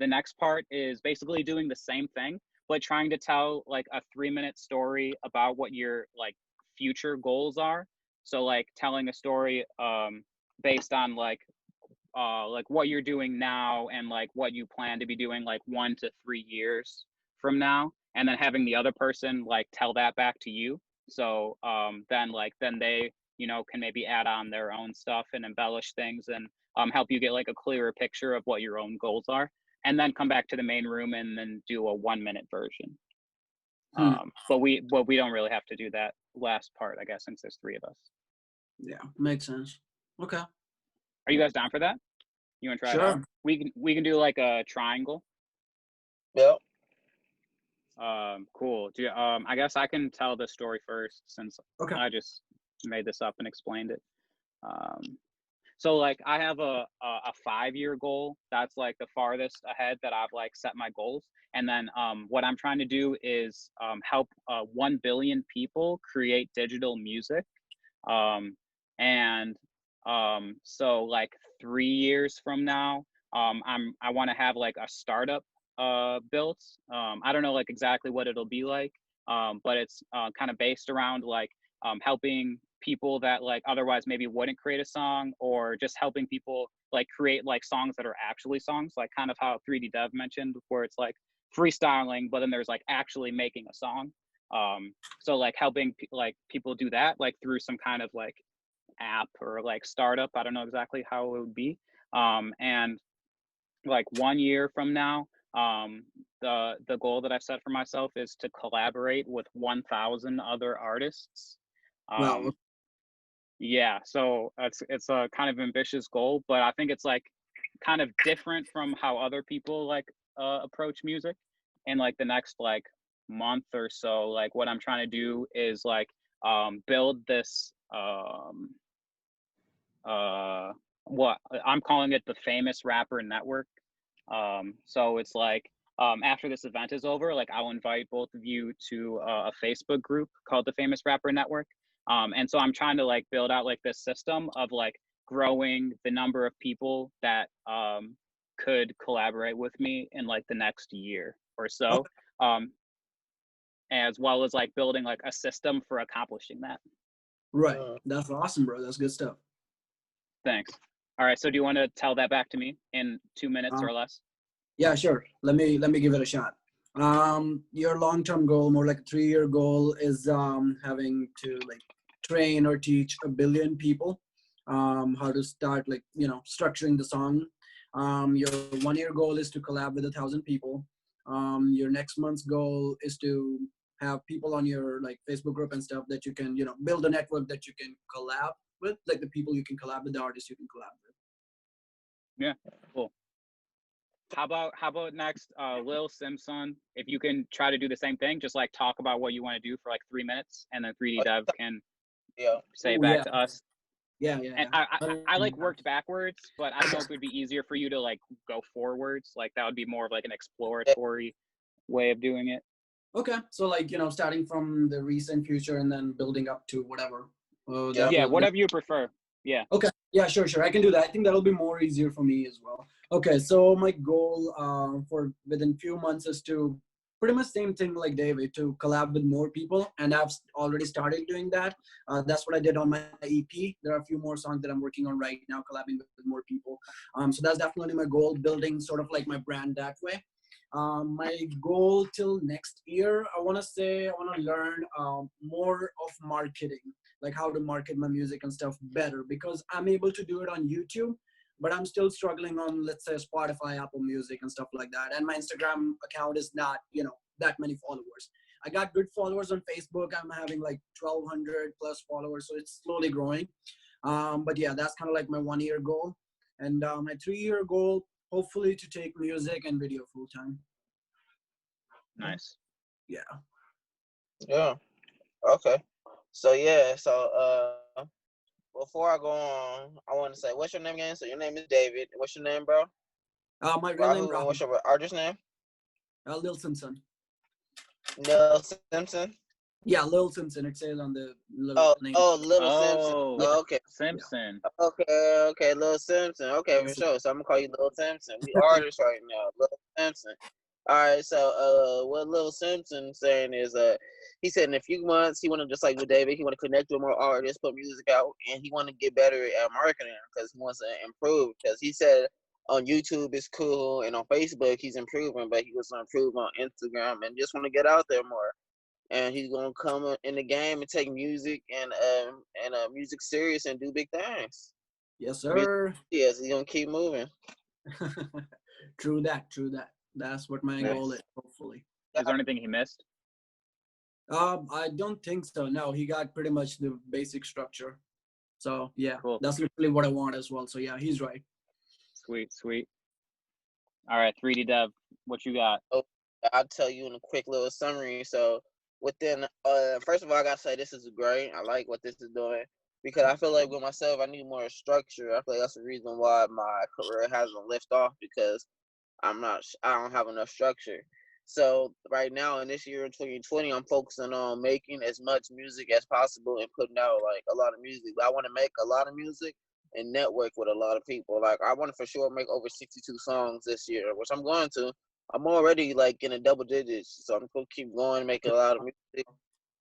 the next part is basically doing the same thing, but trying to tell like a 3-minute story about what your like future goals are. So like telling a story based on like what you're doing now and like what you plan to be doing like 1 to 3 years from now, and then having the other person like tell that back to you. So then they, you know, can maybe add on their own stuff and embellish things and help you get like a clearer picture of what your own goals are, and then come back to the main room and then do a 1-minute version. But we don't really have to do that last part, I guess, since there's 3 of us. Yeah, makes sense. Okay. Are you guys down for that? You want to try it out? We can do like a triangle. Yep. Cool. I guess I can tell the story first, since I just made this up and explained it. So like I have a 5-year goal. That's like the farthest ahead that I've like set my goals. And then what I'm trying to do is help 1 billion people create digital music. So like 3 years from now, I want to have like a startup built. I don't know like exactly what it'll be like, but it's kind of based around like helping people that like otherwise maybe wouldn't create a song, or just helping people like create like songs that are actually songs, like kind of how 3D-Dev mentioned, where it's like freestyling, but then there's like actually making a song. So like helping like people do that like through some kind of like app or like startup. I don't know exactly how it would be. And like 1 year from now, the goal that I've set for myself is to collaborate with 1,000 other artists. Wow. Yeah, so it's a kind of ambitious goal, but I think it's like kind of different from how other people like approach music. In like the next like month or so, like what I'm trying to do is like build this what I'm calling it the Famous Rapper Network. So it's like after this event is over, like I'll invite both of you to a Facebook group called the Famous Rapper Network. And so I'm trying to like build out like this system of like growing the number of people that could collaborate with me in like the next year or so, as well as like building like a system for accomplishing that. Right. That's awesome, bro. That's good stuff. Thanks. All right. So do you want to tell that back to me in 2 minutes or less? Yeah, sure. Let me give it a shot. Your long-term goal, more like a 3-year goal, is having to like train or teach 1 billion people how to start like, you know, structuring the song. Your 1-year goal is to collab with 1,000 people. Your next month's goal is to have people on your like Facebook group and stuff that you can, you know, build a network that you can collab with, like the people you can collab with, the artists you can collab with. Yeah, cool. How about next, LilSimSun, if you can try to do the same thing, just like talk about what you want to do for like 3 minutes, and then 3D-Dev can say it back to us. Yeah. And I like worked backwards, but I don't know if it would be easier for you to like go forwards. Like that would be more of like an exploratory way of doing it. Okay, so like, you know, starting from the recent future and then building up to whatever. Yeah, whatever you prefer. Yeah. Okay. Yeah, sure. I can do that. I think that'll be more easier for me as well. Okay, so my goal for within few months is to pretty much same thing like David, to collab with more people, and I've already started doing that. That's what I did on my EP. There are a few more songs that I'm working on right now, collabing with more people. So that's definitely my goal, building sort of like my brand that way. My goal till next year, I want to learn more of marketing, like how to market my music and stuff better, because I'm able to do it on YouTube, but I'm still struggling on, let's say, Spotify, Apple Music and stuff like that. And my Instagram account is not, you know, that many followers. I got good followers on Facebook. I'm having like 1,200 plus followers, so it's slowly growing. But yeah, that's kind of like my 1-year goal. And my 3-year goal, hopefully to take music and video full time. Nice. Yeah. Yeah. Okay. So yeah, so before I go on, I want to say, what's your name again? So your name is David. What's your name, bro? My real name, Rahul. What's your artist name? LilSimSun. LilSimSun. Yeah, LilSimSun. It says on the little name. Little Simpson. Oh, Yeah, Okay. yeah. Simpson. Okay, Little Simpson. Okay, for Yes. sure. So I'm gonna call you Little Simpson. We artists right now, Little Simpson. All right. So what Little Simpson saying is he said in a few months he want to just like with David, he want to connect with more artists, put music out, and he want to get better at marketing because he wants to improve. Because he said on YouTube it's cool and on Facebook he's improving, but he was to improve on Instagram and just want to get out there more. And he's gonna come in the game and take music and music serious and do big things. Yes, Music, sir. yes, he's gonna keep moving. True that. True that. That's what my goal is. Nice. Hopefully. Is there anything he missed? I don't think so. No, he got pretty much the basic structure. So yeah, Cool. that's literally what I want as well. So yeah, he's right. Sweet, sweet. All right, 3D-Dev, what you got? So I'll tell you in a quick little summary. So within first of all I gotta say this is great. I like what this is doing because I feel like with myself I need more structure. I feel like that's the reason why my career hasn't lifted off because I don't have enough structure. So right now in this year in 2020, I'm focusing on making as much music as possible and putting out like a lot of music. But I want to make a lot of music and network with a lot of people. Like I want to for sure make over 62 songs this year, which I'm going to. I'm already like in the double digits, so I'm gonna keep going, making a lot of music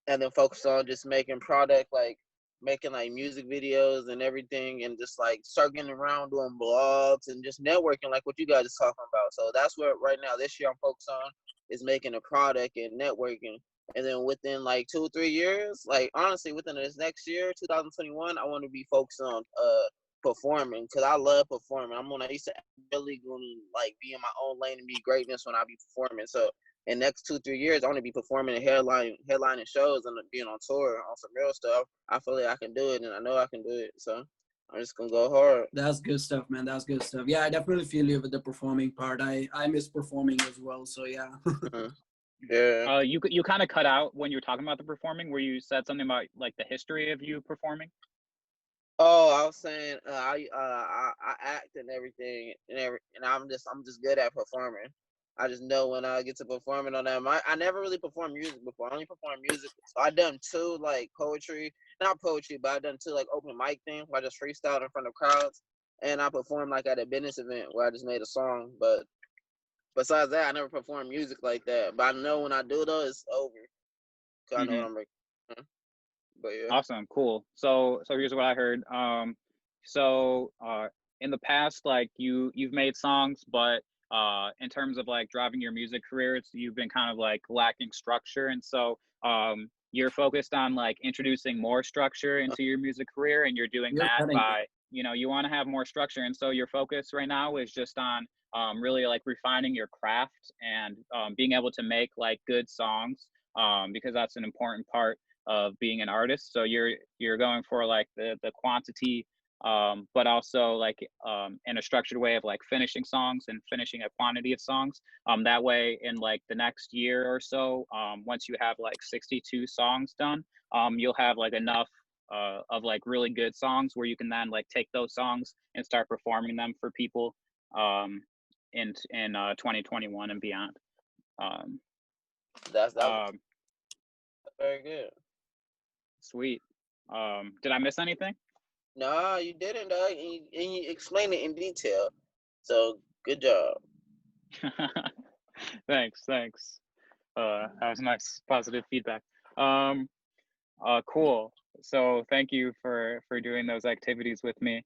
and then focus on just making product like making like music videos and everything and just like start getting around doing blogs and just networking like what you guys are talking about. So that's where right now this year I'm focused on is making a product and networking. And then within like 2 or 3 years, like honestly within this next year, 2021, I want to be focused on performing because I love performing. I used to really gonna like be in my own lane and be greatness when I be performing. So in the next 2 3 years, I want to be performing and headlining shows and being on tour on some real stuff. I feel like I can do it, and I know I can do it. So I'm just gonna go hard. That's good stuff, man. That's good stuff. Yeah, I definitely feel you with the performing part. I miss performing as well. So yeah. Mhm. Yeah. You kind of cut out when you were talking about the performing, where you said something about like the history of you performing. Oh, I was saying I act and everything and I'm just good at performing. I just know when I get to performing on that. I never really performed music before. I only performed music. So I done two like poetry, not poetry, but I done two like open mic thing where I just freestyled in front of crowds, and I performed like at a business event where I just made a song. But besides that, I never performed music like that. But I know when I do though, it's over. Cause I know what Hmm. I'm making. But yeah. Awesome, cool. So here's what I heard. So in the past, like you've made songs, but in terms of like driving your music career, you've been kind of like lacking structure, and so you're focused on like introducing more structure into your music career, and you're doing You're that cutting it. by, you want to have more structure, and so your focus right now is just on really like refining your craft and being able to make like good songs, because that's an important part of being an artist. So you're going for like the quantity, but also like in a structured way of like finishing songs and finishing a quantity of songs. That way, in like the next year or so, once you have like 62 songs done, you'll have like enough of like really good songs where you can then like take those songs and start performing them for people in 2021 and beyond. Um, That was um, very good. Sweet. Did I miss anything? No, you didn't, dog. And you explained it in detail. So good job. Thanks, thanks. That was nice, positive feedback. Um, cool. So thank you for doing those activities with me.